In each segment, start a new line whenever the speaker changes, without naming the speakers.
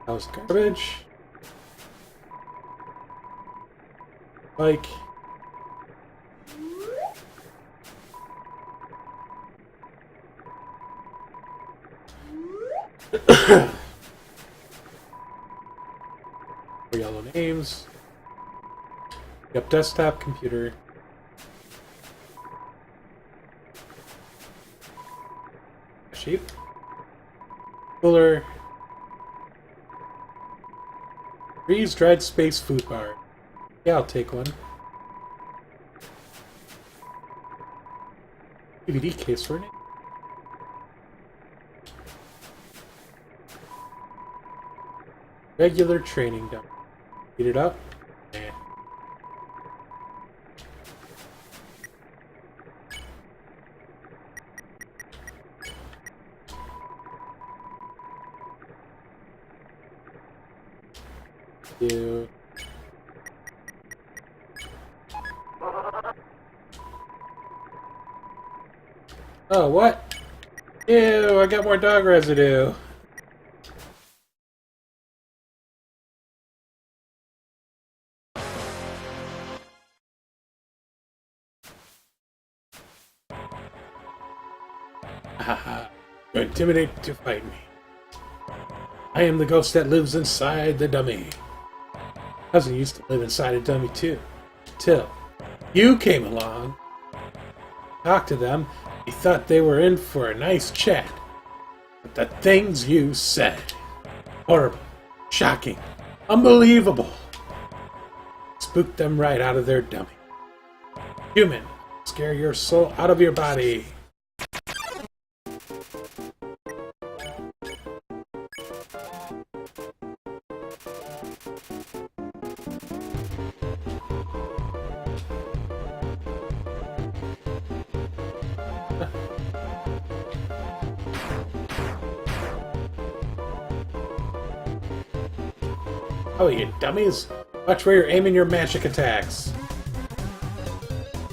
House garbage. Like. Yellow names. Yep, desktop, computer. Sheep. Cooler. Freeze-dried space food bar. Yeah, I'll take one. DVD case for it. Regular training dummy. Heat it up. Nah. You. Oh, what? Ew, I got more dog residue. Haha, you're intimidated to fight me. I am the ghost that lives inside the dummy. Cousin used to live inside a dummy too. Till you came along. Talked to them. He thought they were in for a nice chat. But the things you said. Horrible. Shocking. Unbelievable. Spooked them right out of their dummy. Human. Scare your soul out of your body. Oh, you dummies! Watch where you're aiming your magic attacks!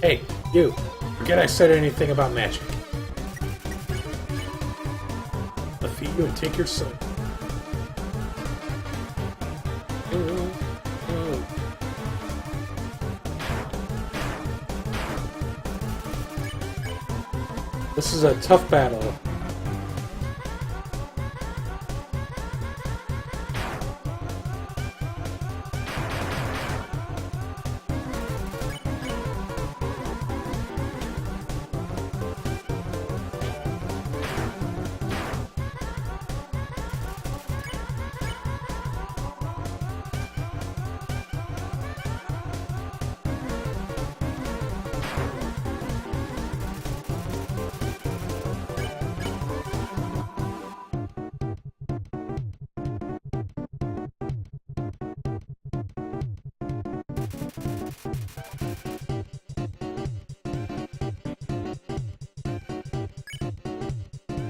Hey, you! Forget I said anything about magic. I'll feed you and take your soul. This is a tough battle.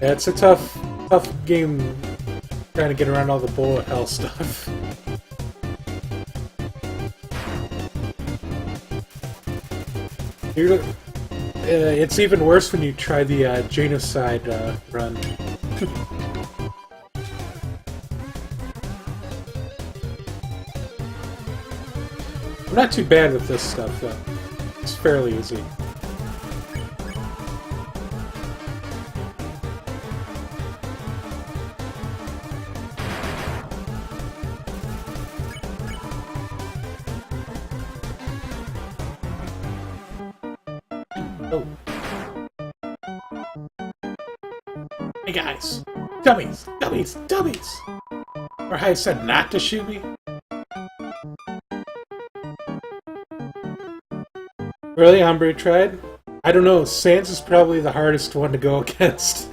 Yeah, it's a tough game trying to get around all the bullet hell stuff. It's even worse when you try the genocide run. I'm not too bad with this stuff, though. It's fairly easy. Oh. Hey guys! Dummies! Dummies! Dummies! Or how you said not to shoot me? Really? Hombre tried? I don't know, Sans is probably the hardest one to go against.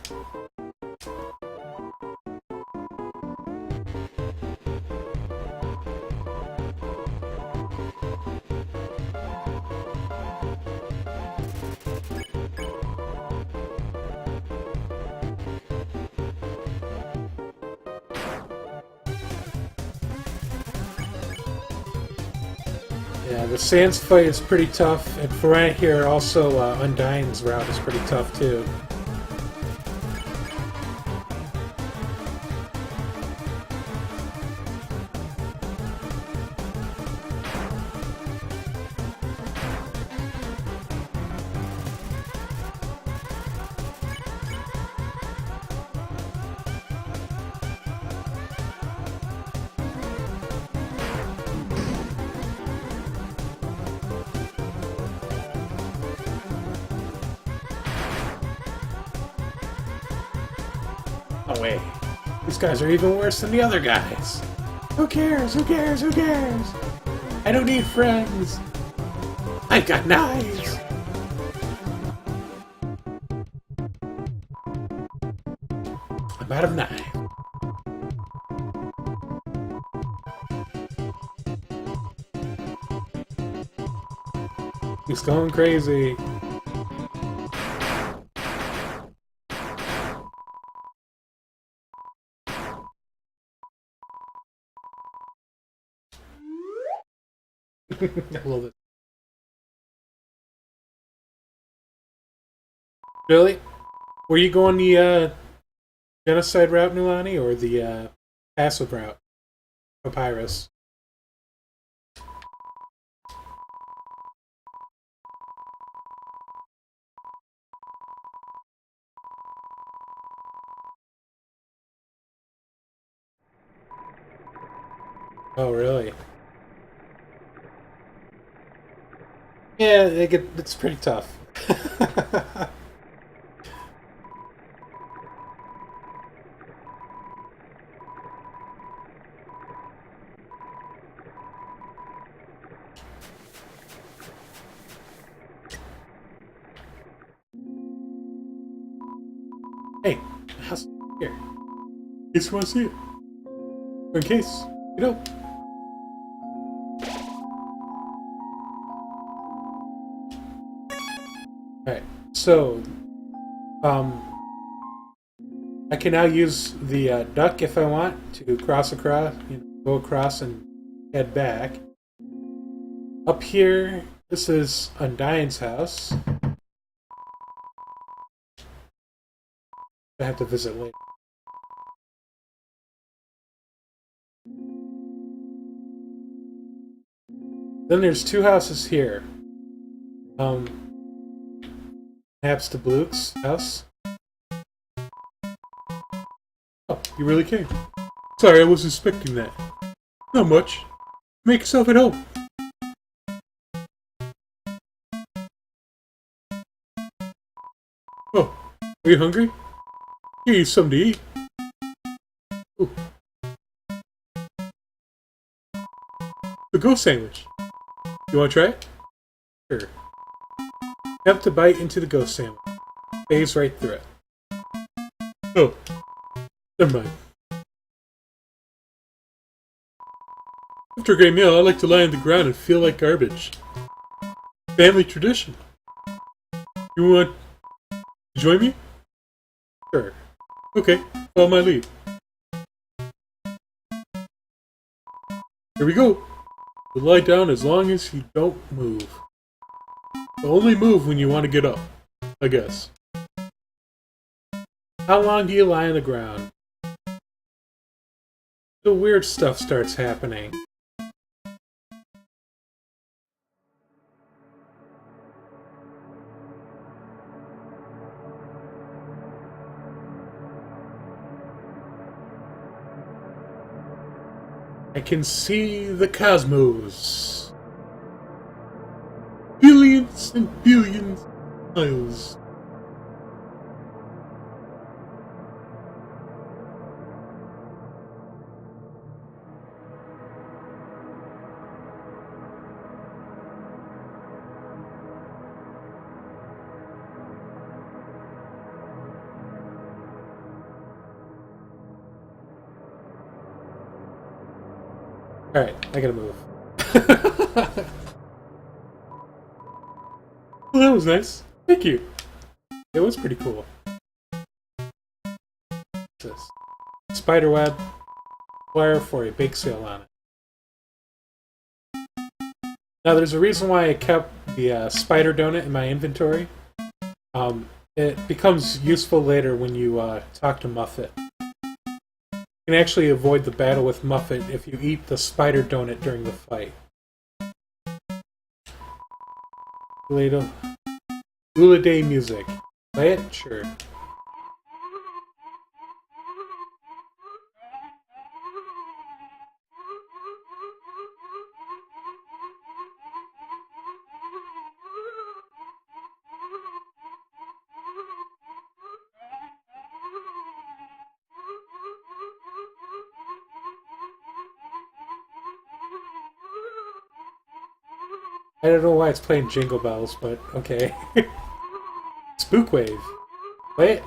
Yeah, the Sans fight is pretty tough, and for right here, also Undyne's route is pretty tough too. No way. These guys are even worse than the other guys. Who cares? Who cares? Who cares? I don't need friends. I've got knives. I'm out of knives. He's going crazy. I love it. Really? Were you going the genocide route, Nulani, or the passive route, Papyrus? Oh, really? Yeah, it's pretty tough. Hey, how's here? In case you want to see it. Or in case, you know. Alright, so, I can now use the duck if I want to cross across, go across and head back. Up here, this is Undyne's house. I have to visit later. Then there's two houses here. Perhaps the Bluke's house. Oh, you really came. Sorry, I wasn't expecting that. Not much. Make yourself at home. Oh, are you hungry? Here, you something to eat. Ooh. The ghost sandwich. You want to try it? Sure. Attempt to bite into the ghost sandwich. Phase right through it. Oh, never mind. After a great meal, I like to lie on the ground and feel like garbage. Family tradition. You want to join me? Sure. Okay, follow my lead. Here we go. You lie down as long as you don't move. Only move when you want to get up, I guess. How long do you lie on the ground? The weird stuff starts happening. I can see the cosmos. Billions and billions of miles. Alright, I gotta move. Well, that was nice. Thank you. It was pretty cool. What's this? Spiderweb. Wire for a bake sale on it. Now, there's a reason why I kept the spider donut in my inventory. It becomes useful later when you talk to Muffet. You can actually avoid the battle with Muffet if you eat the spider donut during the fight. Hula Day music. Play it? Sure. I don't know why it's playing Jingle Bells, but okay. Spookwave. Play it.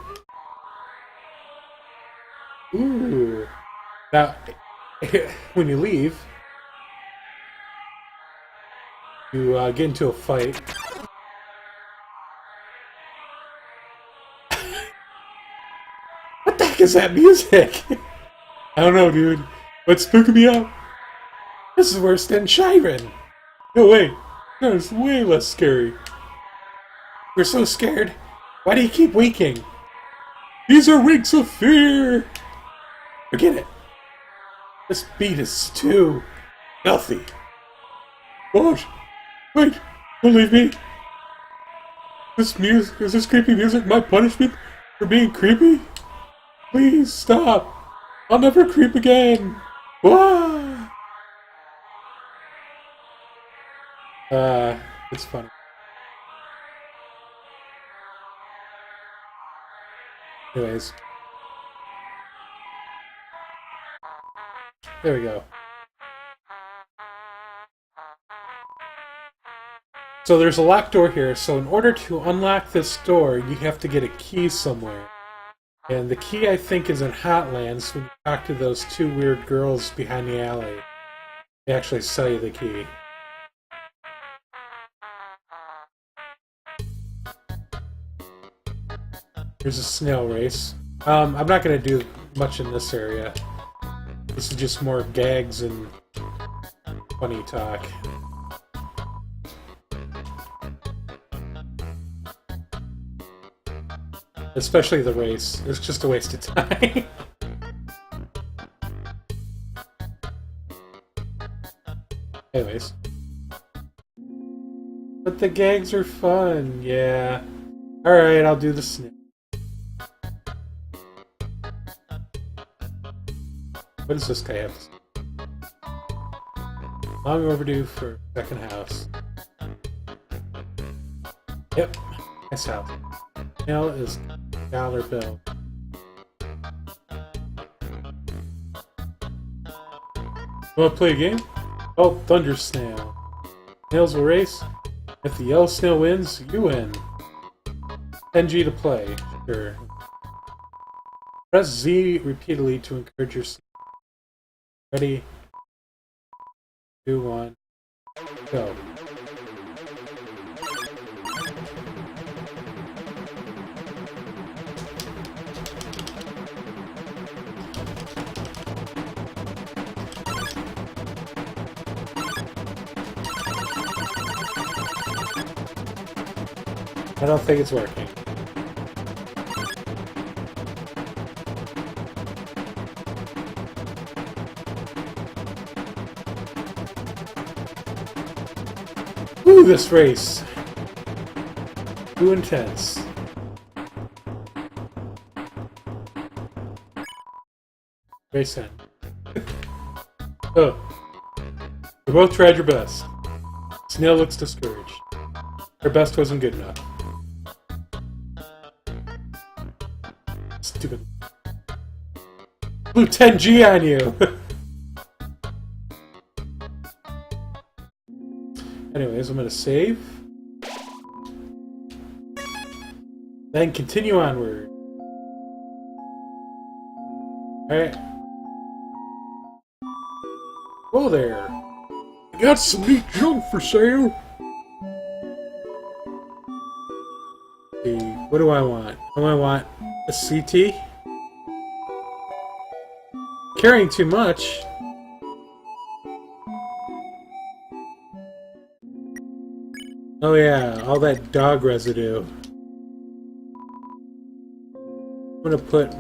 Ooh. Now, when you leave, you get into a fight. What the heck is that music? I don't know, dude. What's spooking me out? This is worse than Shiren. No way. That is way less scary. We're so scared. Why do you keep winking? These are winks of fear. Forget it. This beat is too healthy. What? Wait, don't leave me. This music, is this creepy music my punishment for being creepy? Please stop. I'll never creep again. Wah! It's funny. Anyways. There we go. So there's a locked door here, so in order to unlock this door, you have to get a key somewhere. And the key, I think, is in Hotland, so when you talk to those two weird girls behind the alley, they actually sell you the key. Here's a snail race. I'm not going to do much in this area. This is just more gags and funny talk. Especially the race. It's just a waste of time. Anyways. But the gags are fun, yeah. Alright, I'll do the snip. What does this guy have? Long overdue for second house. Yep, nice house. Now is dollar bill. Want to play a game? Oh, Thunder Snail. Snails will race. If the yellow snail wins, you win. 10G to play. Sure. Press Z repeatedly to encourage your snail. Ready? 2, 1, go. I don't think it's working. Ooh, this race. Too intense. Race end. Oh. You both tried your best. Snail looks discouraged. Her best wasn't good enough. Stupid. Blew 10G on you! Anyways, I'm gonna save. Then continue onward. Alright. Whoa there! I got some neat junk for sale! See, what do I want? Do I want a CT? Carrying too much. Oh yeah, all that dog residue. I'm gonna put